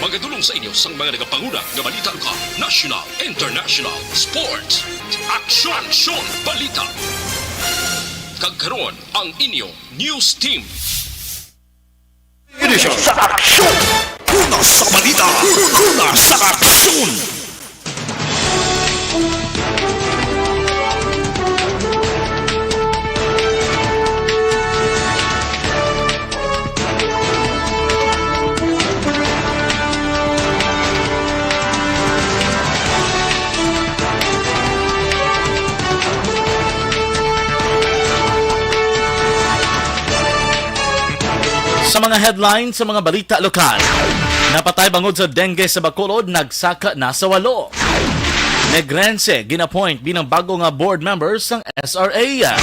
Magadulong sa inyo sang mga nagapanguna nga balita ka, national, international, sports, aksyon, balita. Kagkaroon ang inyong news team. Edisyon sa aksyon! Una sa balita! Una sa aksyon! Sa mga headlines sa mga balita lokal, napatay bangod sa dengue sa Bacolod, nagsaka na sa 8. Negrense, ginapoint bilang bago nga board members ng SRA.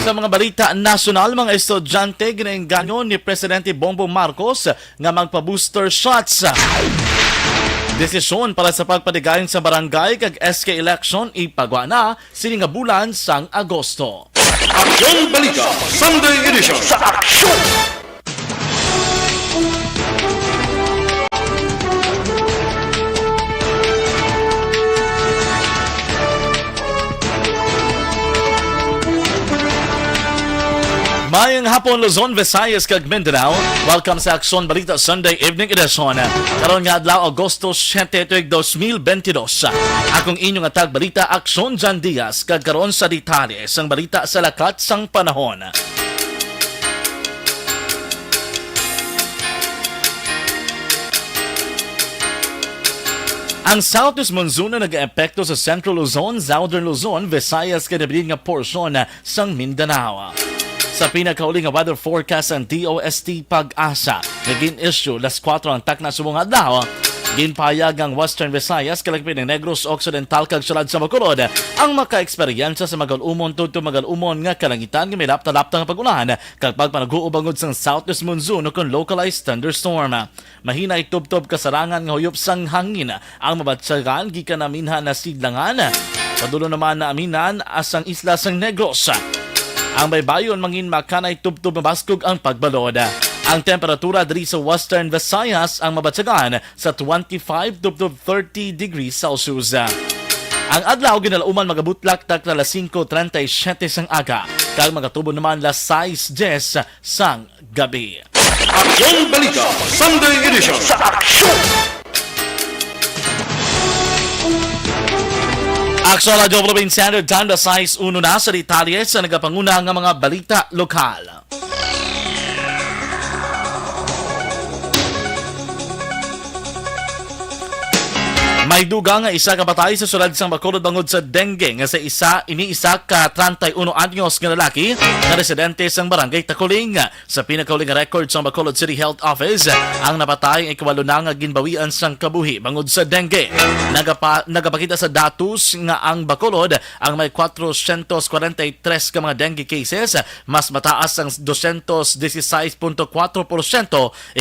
Sa mga balita nasyonal, mga estudyante ginaengganyo ni Presidente Bongbong Marcos nga magpa-booster shots. Desisyon para sa pagpadigayon sa barangay kag SK election ipagwa na sining nga bulan sang Agosto. Aksyon Balita Sunday Edition sa aksyon! Mayang hapon Luzon, Visayas kag Mindanao. Welcome sa Aksyon Balita Sunday Evening Edition. Karon nga adlaw Agosto 7, 2022. Akong inyong atag balita Aksyon Jan Diaz kag karon sa detalye sang balita sa lakat sang panahon. Ang Southwest Monsoon na nag-epekto sa Central Luzon, Southern Luzon, Visayas kag nga porsyon sang Mindanao. Sa pinakauling nga weather forecast ang DOST Pag-asa, naging issue las 4 ang takna subong adlaw. Ginpahayag ang Western Visayas, kalagpin ng Negros Occidental kag sulad sa Bacolod, ang maka-eksperyensya sa magalumon tudto magalumon nga kalangitan nga may lapta-lapta nga pag-ulan kapag panag-uubangod sang Southwest Monsoon o kung localized thunderstorm. Mahina itubtob kasarangan nga huyop sang hangin ang mabatsagan gikan na minha na sidlangan. Padulo naman na aminan asang isla sang Negros. Ang baybayon mangin makanay tubtob mabaskog ang pagbalod. Ang temperatura diri sa Western Visayas ang mabatsagan sa 25 to 30 degrees Celsius. Ang adlaw ginalauman magabutlak tak na 5:37 sang aga kag magatubo naman 6:10 sang gabi. Aksyon Balita Sunday Edition sa aksyon! Aksyon Radio Philippine Standard Time na size 1 na sa detalye sa nagapanguna nga mga balita lokal. May duga nga isa ka patay sa sulad sang Bacolod bangod sa dengue nga sa iniisa ka 31 anyos nga lalaki na residente sang barangay Takuling. Sa pinakauling record sang Bacolod City Health Office, ang napatay ay kawalo na nga ginbawian sang kabuhi bangod sa dengue. Nagapakita sa datos nga ang Bacolod ang may 443 ka mga dengue cases, mas mataas ang 216.4%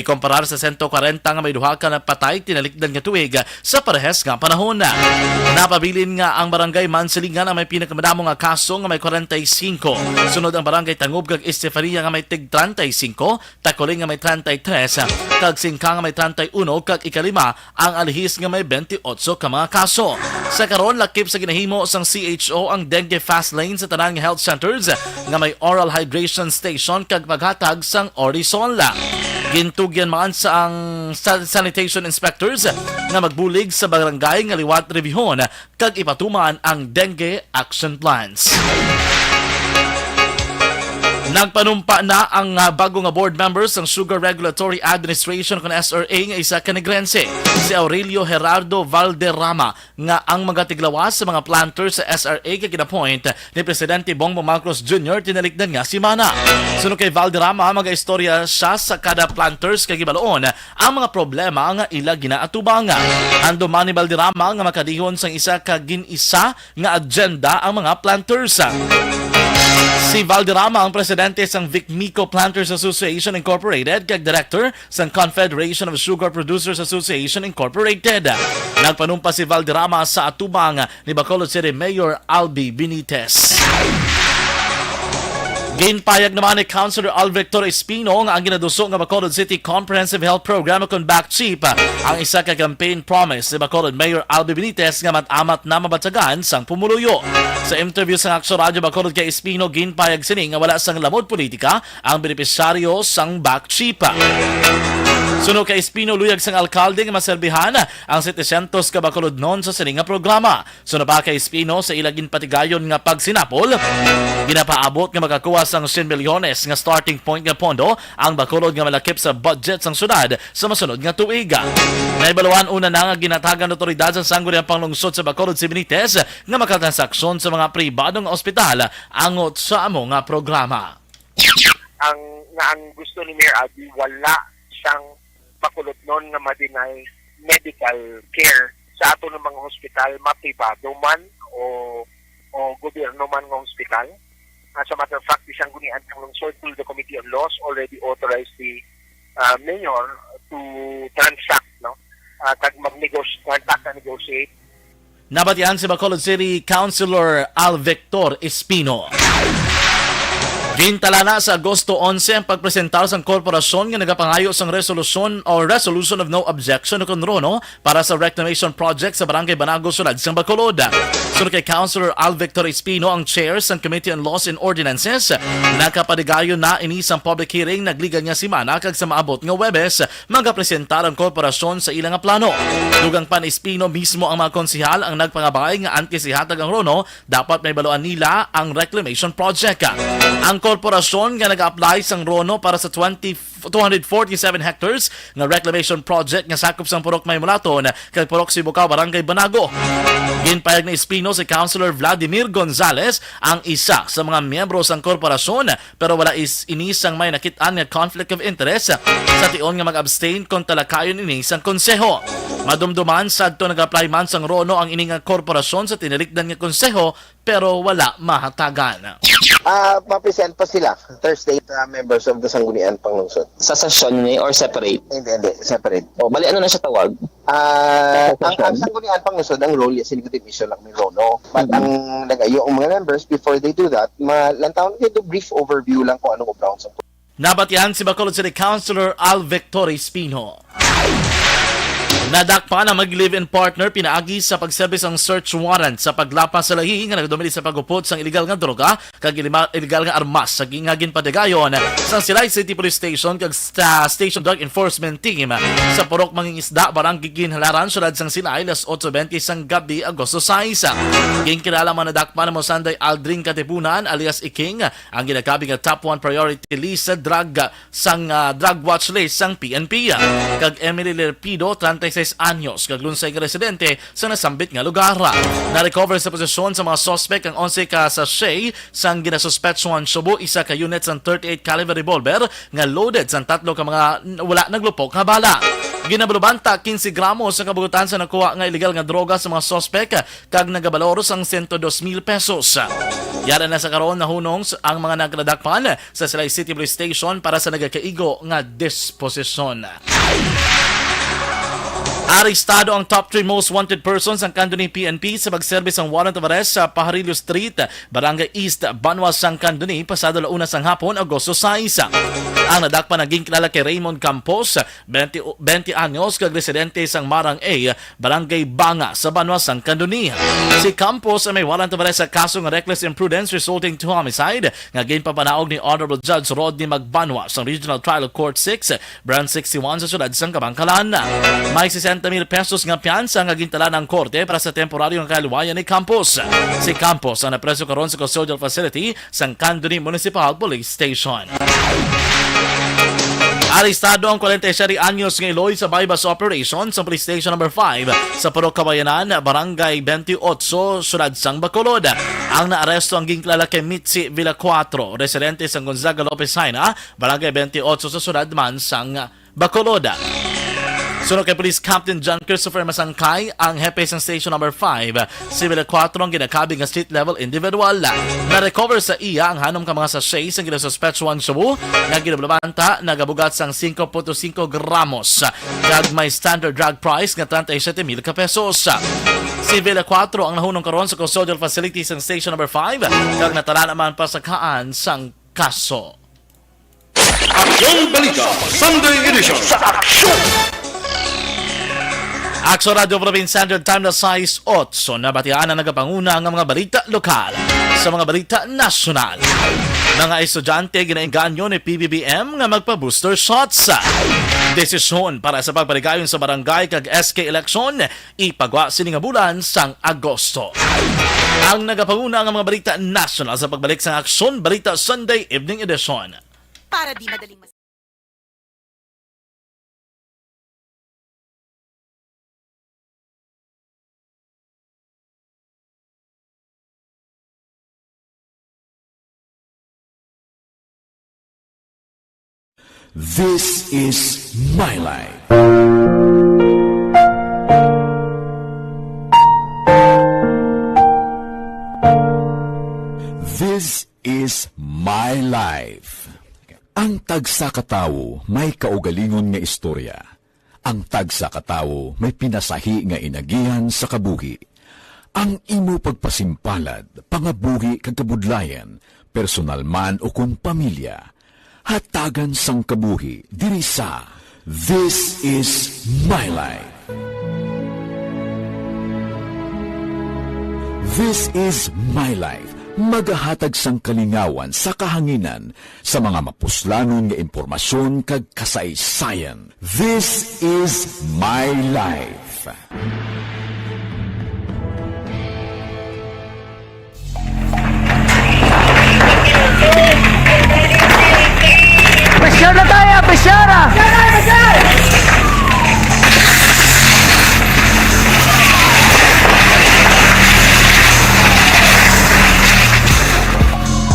ikumpara sa 140 nga may duha ka na patay tinalikdan nga tuig sa parehas nga panahon na. Napabilin nga ang barangay Mansilingan ang may pinakamadamo nga kaso nga may 45. Sunod ang barangay Tangob kag Estefania nga may tig 35, Takuling nga may 33, kag Singka nga may 31 kag ikalima ang Alihis nga may 28 ka mga kaso. Sa karon lakip sa ginahimo sang CHO ang dengue fast lane sa tanang health centers nga may oral hydration station kag maghatag sang Orisol. Gintugyan man sa ang sanitation inspectors nga magbulig sa barangay nga liwat reviewon kag ipatuman ang dengue action plans. Nagpanumpa na ang bago nga board members ng Sugar Regulatory Administration kon SRA nga isa ka Negrense, si Aurelio Gerardo Valderrama nga ang mga tiglawas sa mga planters sa SRA kay ginapoint ni Presidente Bongbong Marcos Jr. tinalikdan nga si Mana. Sunod kay Valderrama, mga-istorya siya sa kada planters kay gibaloon ang mga problema nga ila ginaatubang. Ando man ni Valderrama nga makadihon sang isa ka gin-isa nga agenda ang mga planters. Si Valderrama ang presidente sang Vicmico Planters Association Incorporated kag director sang Confederation of Sugar Producers Association Incorporated. Nagpanumpa si Valderrama sa atubang ni Bacolod City Mayor Albi Benitez. Ginpayag naman ni Councilor Al Victor Espino nga ang ginaduso nga Bacolod City Comprehensive Health Program kung back cheap ang isa ka campaign promise ni Bacolod Mayor Albi Benitez nga matamat na mabatsagan sang pumuluyo. Sa interview sa Aksyon Radio Bacolod kay Espino, ginpayag sini nga wala sang lamod politika ang benepisyaryo sang back cheap. Suno kay Espino, luyag sang alkalde nga maserbihan ang 700 ka Bacolod non sa sining nga programa. Suno pa kay Espino sa ilagin patigayon nga pagsinapol, ginapaabot nga makakuha sang 100 milyones nga starting point nga pondo ang Bacolod nga malakip sa budget sang syudad sa masunod nga tuig. Naibaluan una na nga ginatagan ng otoridad sa sangguniang panglungsod sa Bacolod si Benitez nga makatransaksyon sa mga pribadong ospital angot sa amo nga programa. Ang gusto ni Mayor Albi, wala siyang Bacolod noon nga ma-deny medical care sa ato ng mga hospital, mapribado man o gobyerno man ng hospital. As a matter of fact, isang gunian ng lungsod through the Committee on Laws already authorized the mayor to transact, no? Negotiate. Nabatian si Bacolod City Councilor Al Victor Espino. Gintala na sa Agosto 11 ang pagpresentar sa korporasyon nga nagapangayo sang resolution of no objection o kunrono para sa reclamation project sa Barangay Banago, Sulad sang Bacolod. Sunod kay Councilor Al Victor Espino, ang chair sa Committee on Laws and Ordinances, nakapadigayon na inisang public hearing nagliga niya si Mana kag sa maabot nga Webes magapresentar ang korporasyon sa ilang nga plano. Dugang pan Espino mismo ang mga konsihal ang nagpangabay nga antisihatag ang rono dapat may baluan nila ang reclamation project. Ang korporasyon nga nag-apply sang rono para sa 247 hectares nga reclamation project nga sakop sang Purok Maymulaton kag Purok Sibukaw, Barangay Banago. Ginpayag na Espino si Councilor Vladimir Gonzales ang isa sa mga miyembro sang korporasyon pero wala inisang may nakitaan nga conflict of interest sa tion nga mag-abstain kung talakayon inisang konseho. Madumduman sadto nag-apply man sang rono ang ining korporasyon sa tinilikdan nga konseho pero wala mahatagan. Mapresent pa sila Thursday members of the Sangguniang Panglungsod. Sa session ni or separate? Hindi, separate. O, bali ano na siya tawag? Ang Sangguniang Panglungsod, ang role is executive issue lang ni Rono. But ang mga members, before they do that, lantaon nito brief overview lang kung anong grounds ang Nabatian si Bacolod City Councilor Al Victor Espino. Nadakpa na mag-live-in partner pinaagi sa pagserbis ang search warrant sa paglapas sa lahi nga nagdumili sa pagupod sang illegal nga droga kag illegal nga armas sa gingagin padagayon sa Silay City Police Station kag Station Drug Enforcement Team sa Purok Mangingisda, Barangay Ginhalaran, Syudad sang Silay, las 8:20 sang gabi, Agosto 6. Ginkilala man nadakpa na mo Sanday Aldrin Katipunan alias Iking ang ginagabing nga top 1 priority list sa drug watch list sang PNP kag Emily Lerpido 36 anyos kag lunsay nga residente sa nasambit nga lugar. Na-recover sa posisyon sa mga suspect ang 11 ka sachet sang ginasuspetsuhan subo, isa ka unit sang 38 caliber revolver nga loaded sang 3 ka mga wala naglupok nga bala. Ginabalubanta 15 gramos sa kabugutan sa nakuha nga illegal nga droga sa mga suspect kag nagabaloros ang 102,000 pesos. Yara na sa karon na hunong ang mga nagladakpan sa Silay City Police Station para sa nagakaigo nga disposisyon. Arestado ang top 3 most wanted persons ang Candoni PNP sa pagserbis ang warrant of arrest sa Pajarillo Street, Barangay East, Banwa, sang Candoni, pasado launas sang hapon, Agosto 6. Ang nadakpan naging kilala kay Raymond Campos, 20 anyos, kag residente sang Marang A, Barangay Banga, sa Banwa, sang Candoni. Si Campos ay may warrant of arrest sa kaso ng reckless imprudence resulting to homicide nga ginpapanaog ni Honorable Judge Rodney Magbanwa sa Regional Trial Court 6, Branch 61 sa syudad sang Kabangkalan. May 60,000 pesos nga piyansa nga gintala ng korte para sa temporaryong kaluwayan ni Campos. Si Campos ang napreso karon sa custodial facility sa Candoni Municipal Police Station. Arestado ang 47 anyos ng Iloy sa bypass operation sa Police Station No. 5 sa Purok Kabayanan, Barangay 28, Syudad sang Bacolod. Ang naaresto ang gingklala kay Mitzi Villacuatro, residente sa Gonzaga Lopez Haina, Barangay 28 sa Syudad man sang Bacolod. Sunod kay Police Captain John Christopher Masangkay, ang hepe sa Station No. 5, si Villacuatro ang ginakabing nga street-level individual. Na-recover sa iya ang hanom ka mga sachet ang ginasuspetsuang subo nga ginabalabanta nagabugat sang 5.5 gramos kag may standard drug price nga 37,000 pesos. Si Villacuatro ang nahunong karon sa custodial facility sa Station No. 5 kag natala naman pa sa kaan sang kaso. Aksyon Balita Sunday Edition. Akso Radio Philippine Standard Time na size 8 na batiaan na nagapanguna ang mga balita lokal sa mga balita nasyonal. Mga estudyante ginainganyo ni PBBM nga magpa-booster shots. Desisyon para sa pagpaligayon sa barangay kag SK election ipagwa sining bulan sang Agosto. Ang nagapanguna ang mga balita nasyonal sa pagbalik sa Aksyon Balita Sunday Evening Edition. Para di madaling This is my life. This is my life. Ang tagsa katawo may kaugalingon nga istorya. Ang tagsa katawo may pinasahi nga inagihan sa kabuhi. Ang imo pagpasimpalad, pangabuhi kag kabudlayan, personal man o kung pamilya, hatagan sang kabuhi diri sa This is my life. This is my life. Magahatag sang kalingawan sa kahanginan sa mga mapuslanon nga impormasyon kag kasaysayan. This is my life. Presyar na tayo! Presyara!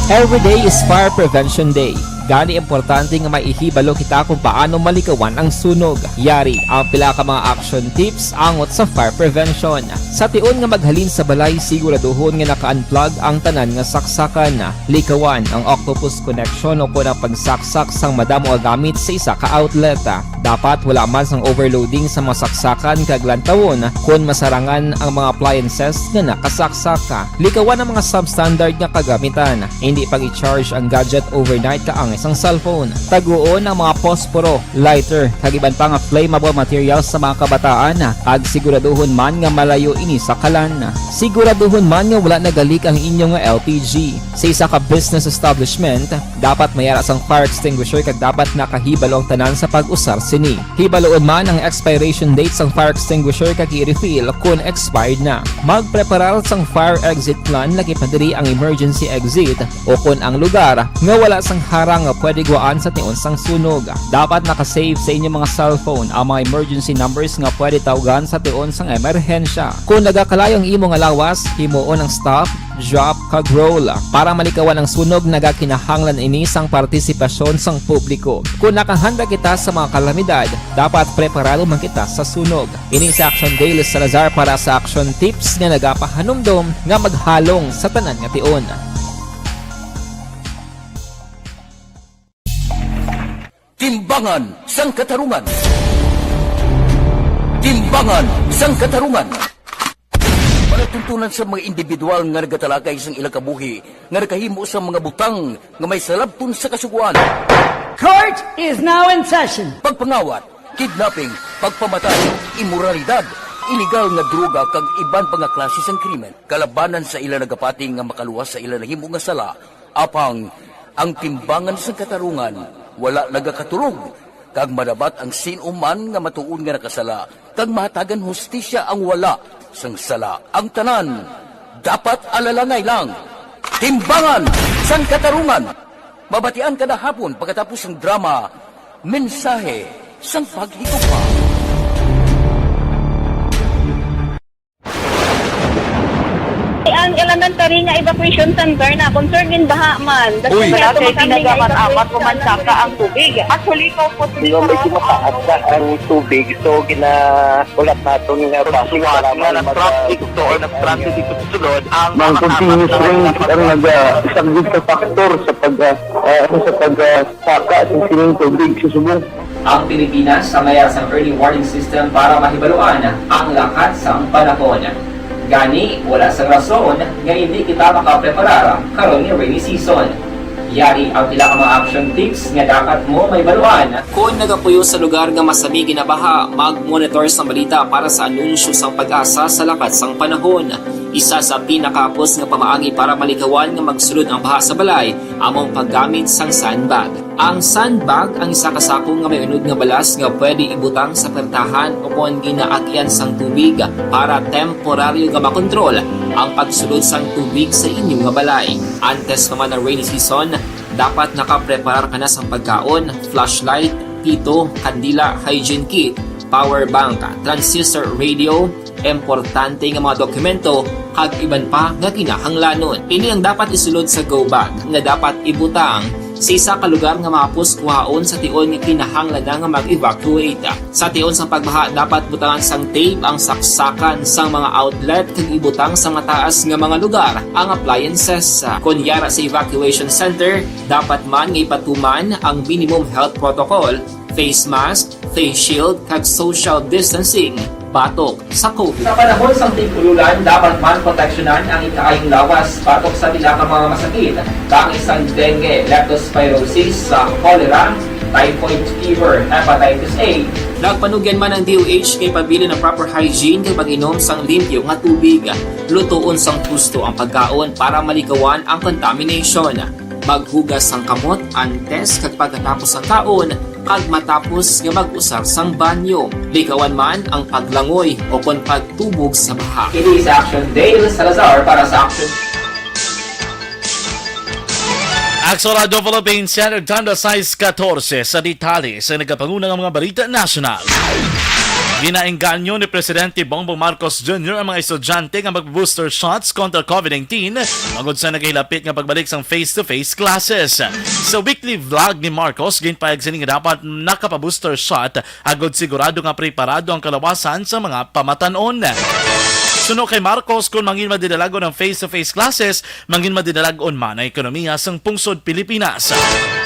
Every day is Fire Prevention Day. Gani importante nga maihibalo kita kung paano malikawan ang sunog. Yari ang pila ka mga action tips angot sa fire prevention. Sa tion nga maghalin sa balay, siguraduhon nga naka-unplug ang tanan nga saksakan. Likawan ang octopus connection o kung ang pagsaksak sang madamo nga gamit sa isa ka outlet. Dapat wala man sang overloading sa mga saksakan kag lantawon kung masarangan ang mga appliances nga nakasaksaka. Likawan ang mga substandard nga kagamitan. Hindi pag i-charge ang gadget overnight kaang isang cellphone. Taguon ang mga posporo, lighter, kag iban pa nga flammable materials sa mga kabataan. Ag siguraduhon man nga malayo ini sa kalan. Siguraduhon man nga wala nagalik ang inyong LPG. Sa isa ka business establishment, dapat mayara sang fire extinguisher kag dapat nakahibalo ang tanan sa pag-usar sini. Hibaloon man ang expiration date sang fire extinguisher kag i-refill kung expired na. Magpreparar sang fire exit plan lagi pa diri ang emergency exit o kung ang lugar nga wala sang harang nga pwede guwaan sa tion sang sunog. Dapat nakasave sa inyong mga cellphone ang mga emergency numbers nga pwede tawagan sa tion sang emerhensya. Kung nagakalayo ang imong lawas, himuon ang stop, drop, kag roll. Para malikawan ang sunog, nagakinahanglan ini sang partisipasyon sang publiko. Kung nakahanda kita sa mga kalamidad, dapat preparado man kita sa sunog. Ini sa Action Daily Salazar para sa action tips nga nagapahanumdom nga maghalong sa tanan nga tion. Timbangan sang katarungan. Timbangan sang katarungan. Palatuntunan sa mga individual nga nagatalakay sang ilang kabuhi nga nakahimo sa mga butang nga may salabton sa kasuguan. Court is now in session. Pagpangawat, kidnapping, pagpamatay, imoralidad, illegal nga droga kag iban pa nga klase sang krimen. Kalabanan sa ilang nagapating nga makaluwas sa ilang nahimo nga sala. Apang ang timbangan sang katarungan wala nagakatulog, kag madabat ang sinuman nga matuon nga nakasala, kag mahatagan hustisya ang wala sang sala. Ang tanan, dapat alalangay lang. Timbangan sang katarungan. Mabatian kada hapon pagkatapos ng drama, mensahe sang paghigugma. Ang elementary nga evacuation center na concern din baha man. Uy, kasi tinagaman amat kumansaka ang tubig. Actually, ko po Di ba medyo mataas na ang tubig, so ginaulat natin nga pasuwat nga nag-traffic to or nag-traffic dito sa sulod ang Mang continuous rain ang isang good na factor sa pagsaka at sining tubig sa subong. Ang Pilipinas sa mayar sa early warning system para mahibaluan ang lakat sa panahon. Gani, wala sa rason nga hindi kita makapreparar karon ni rainy season. Yari ang pila ka mga action tips nga dapat mo may baluan. Kung nagapuyo sa lugar nga masabi ginabaha, mag-monitor sa balita para sa anunsyo sa pag-asa sa lakat sang panahon. Isa sa pinakapos nga pamaagi para malikawan nga magsulod ang baha sa balay, among paggamit sang sandbag. Ang sandbag ang isa kasakong nga may unod nga balas nga pwede ibutang sa pertahan upon ginaagyan sang tubig para temporaryo nga makontrol ang pagsulod sang tubig sa inyong nga balay. Antes naman ng rainy season, dapat nakapreparar ka na sa pagkaon, flashlight, pito, kandila, hygiene kit, power bank, transistor radio, importante nga mga dokumento, kag iban pa nga kinahanglanon. Ini ang dapat isulod sa go bag nga dapat ibutang sa isa ka lugar nga mapus kuhaon sa tion nga kinahanglan nga mag-evacuate. Sa tion sa pagbaha dapat butangan sang tape ang saksakan sang mga outlet kag ibutang sa mataas nga mga lugar ang appliances. Kunyara sa evacuation center, dapat man nga ipatuman ang minimum health protocol, face mask, face shield kag social distancing batok sa COVID. Sa panahon sa tigululan, dapat man proteksyonan ang ikaayong lawas batok sa pila ka mga masakit, kang isang dengue, leptospirosis, cholera, typhoid fever, hepatitis A. Nagpanugyan man ang DOH kay pabili ng proper hygiene kay pag-inom sang limpyo nga tubig. Lutuon sang husto ang pagkaon para malikawan ang contamination. Maghugas sang kamot antes kag pagkatapos ang kaon kag matapos nga mag-usar sang banyo. Likawan man ang paglangoy o kon pagtubog sa baha. It is Action Dale Salazar para sa Action. Aksorado Philippines Standard Time na size 14 sa detalye sa nagkapangunang mga balita national. Ginaengganyo ni Presidente Bongbong Marcos Jr. ang mga estudyante nga mag-booster shots kontra COVID-19 magod sa nagahilapit nga pagbalik sang face-to-face classes. Sa weekly vlog ni Marcos, ginpayag sini nga dapat nakapa-booster shot agod sigurado nga preparado ang kalawasan sa mga pamatanon. Suno kay Marcos, kung mangin madidalagon ng face-to-face classes, mangin madidalagon man ang ekonomiya sang pungsod Pilipinas.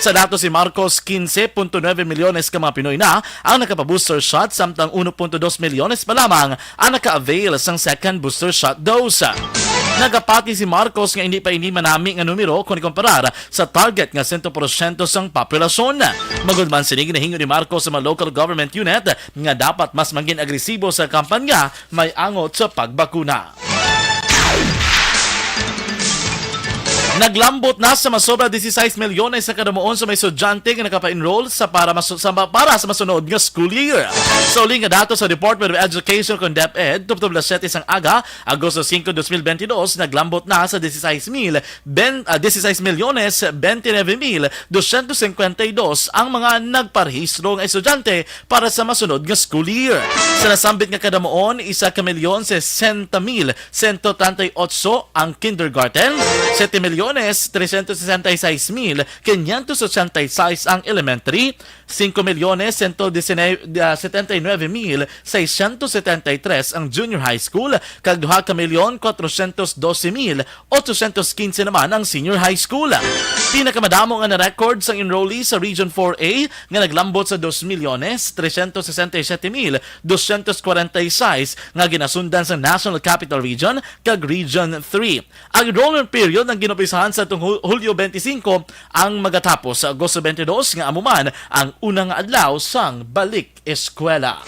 Sa dato si Marcos, 15.9 milyones ka mga Pinoy na ang nakapa-booster shot, samtang 1.2 milyones pa lamang ang naka-avail sang second booster shot dose. Nagapati si Marcos nga hindi pa ini manami nga numero kung ikumparar sa target nga 100% sang populasyon. Magod man sinig na hingo ni Marcos sa mga local government unit nga dapat mas maging agresibo sa kampanya may angot sa pagbakuna. Naglambot na sa masobra 16 milyones sa kadamuon sa may estudyante nga nakapa-enroll para sa masunod nga school year. Sa uli nga dato sa Department of Education kung DepEd, tuptub las 7 sang aga, Agosto 5, 2022, naglambot na sa 16 milyones 29,252 ang mga nagparehistro nga estudyante para sa masunod nga school year. Sa nasambit nga kadamuon, 1,60,138 ang kindergarten, 7,366,586 ang elementary, 5,179,673 ang junior high school, kag 2,412,815 naman ang senior high school. Pinakamadamo nga na-record sa enrollees sa Region 4A nga naglambot sa 2,367,246 nga ginasundan sa National Capital Region kag Region 3. Ang enrollment period ang ginupisahan sa Hulyo 25 ang magatapos sa Agosto 22 nga amuman ang unang adlaw sang balik eskwela.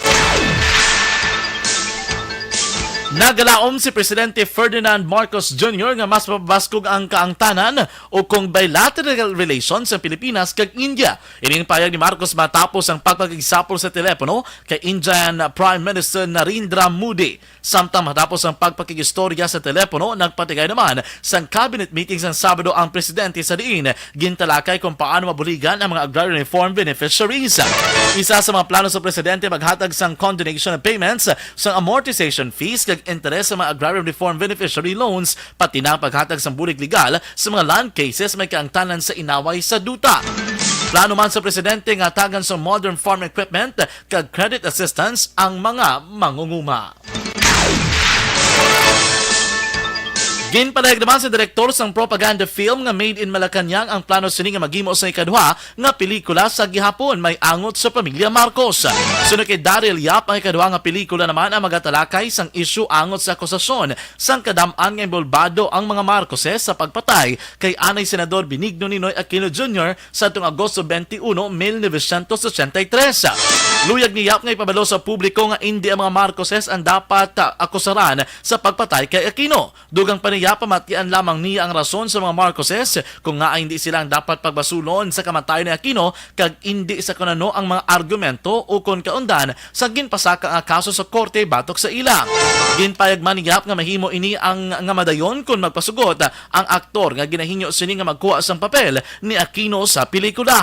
Nagalaom si Presidente Ferdinand Marcos Jr. nga mas mabaskog ang kaangtanan o kung bilateral relations sa Pilipinas kag India. Ining payag ni Marcos matapos ang pagpakigsapol sa telepono kay Indian Prime Minister Narendra Modi. Samtang matapos ang pagpakigistorya sa telepono, nagpatigay naman sa cabinet meeting sa Sabado ang presidente sa diin gintalakay kung paano mabuligan ang mga agrarian reform beneficiaries. Isa sa mga plano sa presidente maghatag sang condonation of payments sa amortization fees kag interes sa mga agrarian reform beneficiary loans, pati na paghatag sa bulig legal sa mga land cases may kaangtanan sa inaway sa duta. Plano man sa presidente nga tagan sa modern farm equipment kag credit assistance ang mga mangunguma. Ginpalayag naman sa direktor sang propaganda film nga Made in Malacanang ang plano sini nga maghimo sa ikadwa nga pelikula sa gihapon may angot sa pamilya Marcos. Sunod kay Daryl Yap, ang ikadwa nga pelikula naman ang magatalakay sang isyu angot sa akusasyon sang kadam-an nga involbado ang mga Marcoses sa pagpatay kay anay Senador Benigno Ninoy Aquino Jr. sa tuong Agosto 21, 1983. Luyag ni Yap nga ipabalo sa publiko nga hindi ang mga Marcoses ang dapat akusaran sa pagpatay kay Aquino. Dugang paniya pamatian lamang niya ang rason sa mga Marcoses kung nga hindi silang dapat pagbasulon sa kamatayon ni Aquino kag hindi sa kunano ang mga argumento o kon kaundan sa ginpasaka nga kaso sa korte batok sa ila. Ginpayag man ni Yap nga mahimo ini ang nga madayon kung magpasugot ang aktor nga ginahinyo sini nga magkuha sang papel ni Aquino sa pelikula.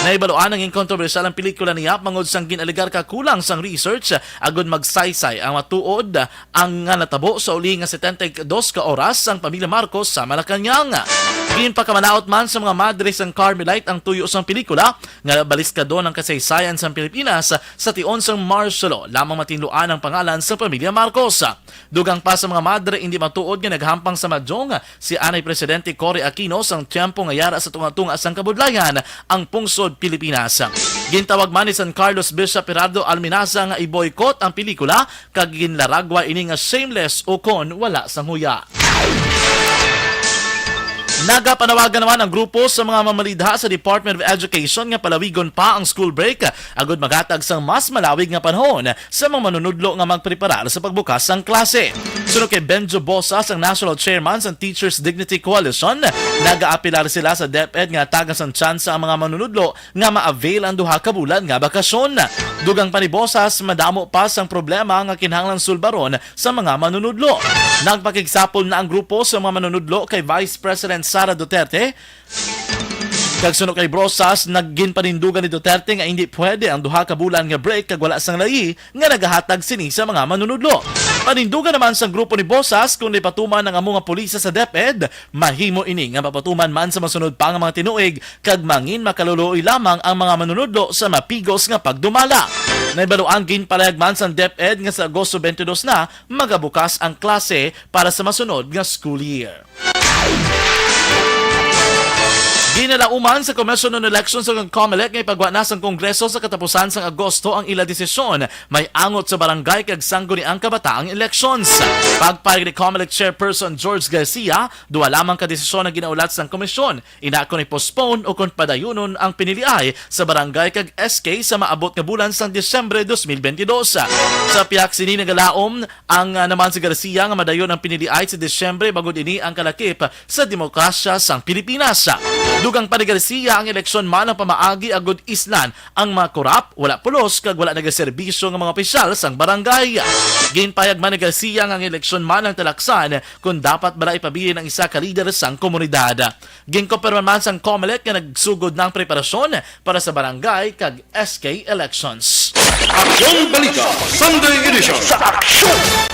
Naibaluan ang kontrobersyal ang pelikula ni Yap mangod sang ginaligar ka kulang sang research agud magsaysay ang matuod ang nga natabo sa uli nga 72 ka oras ang pamilya Marcos sa Malacanang. Ginpakamanaot man sa mga madre sang Carmelite ang tuyo sang pelikula nga baliskado ng kasaysayan sa Pilipinas sa tion sang Marcelo lamang matinluan ang pangalan sa pamilya Marcos. Dugang pa sa mga madre hindi matuod nga naghampang sa madyong si anay Presidente Cory Aquino sang tiyempo nga yara sa tunga-tunga sang kabudlayan ang pungsod Pilipinas. Gintawag man ni San Carlos Bishop Gerardo Alminaza nga i-boycott ang pelikula kag ginlaragwa ini nga shameless o kon wala sang huya. Nagapanawagan naman ang grupo sa mga mamalidha sa Department of Education nga palawigon pa ang school break agud magatag sang mas malawig nga panahon sa mga manunudlo nga magpreparar sa pagbukas sang klase. Sunod kay Benjo Bosas, ang National Chairman sa Teachers Dignity Coalition, nagaapilar sila sa DepEd nga tagas ang chance ang mga manunudlo nga ma-avail ang duha ka bulan nga bakasyon. Dugang pa ni Bosas, madamo pa sang problema nga kinahanglan sulbaron sa mga manunudlo. Nagpakigsapol na ang grupo sa mga manunudlo kay Vice President Sara Duterte. Kagsunod kay Brosas, nagginpanindugan ni Duterte nga hindi pwede ang duha ka bulan nga break kag wala sang layi nga nagahatag sini sa mga manunudlo. Panindugan naman sa grupo ni Bosas kung ipatuman ang amo nga pulisya sa DepEd, mahimo ini nga mapatuman man sa masunod pa nga mga tinuig kag mangin makaluluoy lamang ang mga manunudlo sa mapigos nga pagdumala. Naibaluan ginpalayag man sa DepEd nga sa Agosto 22 na magabukas ang klase para sa masunod nga school year. Ginalauman sa Commission on Elections ng COMELEC nga ipagwa na sa Kongreso sa katapusan sa Agosto ang ila desisyon may angot sa barangay kag sangguniang kabataang elections. Pagpayag ni COMELEC Chairperson George Garcia, duwa lamang ka desisyon na ginaulat sa komisyon. Inako ni postpone o kung padayunon ang piniliay sa barangay kag SK sa maabot nga bulan sa Disyembre 2022. Sa piyak sini nagalaom ang naman si Garcia nga madayon ang piniliay sa Disyembre bagod ini ang kalakip sa demokrasya sang Pilipinas. Dugang pa ni Garcia, ang eleksyon man ang pamaagi agud islan ang mga korap, wala pulos kag wala nagaserbisyo ng mga opisyal sang barangay. Ginpayag man ni Garcia ang eleksyon man ang talaksan kung dapat bala ipabilin ang isa ka leader sang komunidad. Ginkompirma man sang COMELEC nga nagsugod ng preparasyon para sa barangay kag SK elections. Aksyon Balita Sunday Edition sa Aksyon!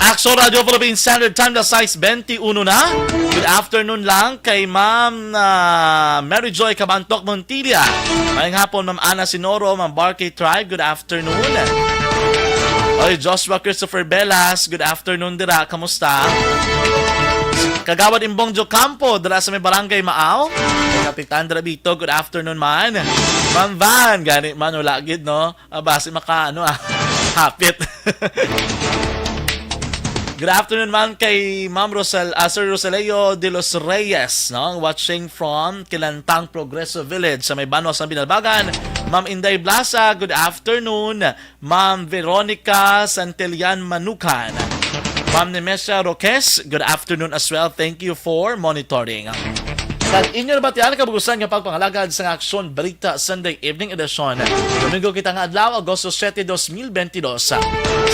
Aksyon Radio Philippines Standard Time na size 21 na. Good afternoon lang kay Ma'am Mary Joy Cabantoc Montilla. Mayang hapon Ma'am Ana Sinoro, Ma'am Barkay Tribe, good afternoon. Oy, Joshua Christopher Belas, good afternoon dira. Kamusta? Kagawad Imbong Jo Campo, dira sa may barangay Maaw. Kapitan Drabito, good afternoon man. Ma'am Van, ganit man wala gid no. Basi maka hapit. Good afternoon man kay Ma'am Sir Rosaleo de los Reyes, no? Watching from Kilantang Progreso Village sa may Banwas ng Binalbagan. Ma'am Inday Blasa, good afternoon. Ma'am Veronica Santillan Manukan. Ma'am Nemesha Roques, good afternoon as well. Thank you for monitoring. At inyo na ba tiyan kabugusan nga pagpangalagad sa Aksyon Balita Sunday Evening Edition. Domingo kita nga adlaw, Agosto 7, 2022.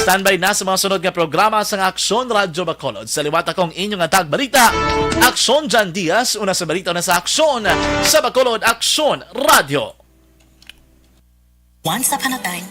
Standby na sa mga sunod nga programa sa Aksyon Radyo Bacolod. Sa liwat akong inyong atag balita, Aksyon Jan Diaz, una sa balita na sa Aksyon sa Bacolod Aksyon Radio. Once upon a time,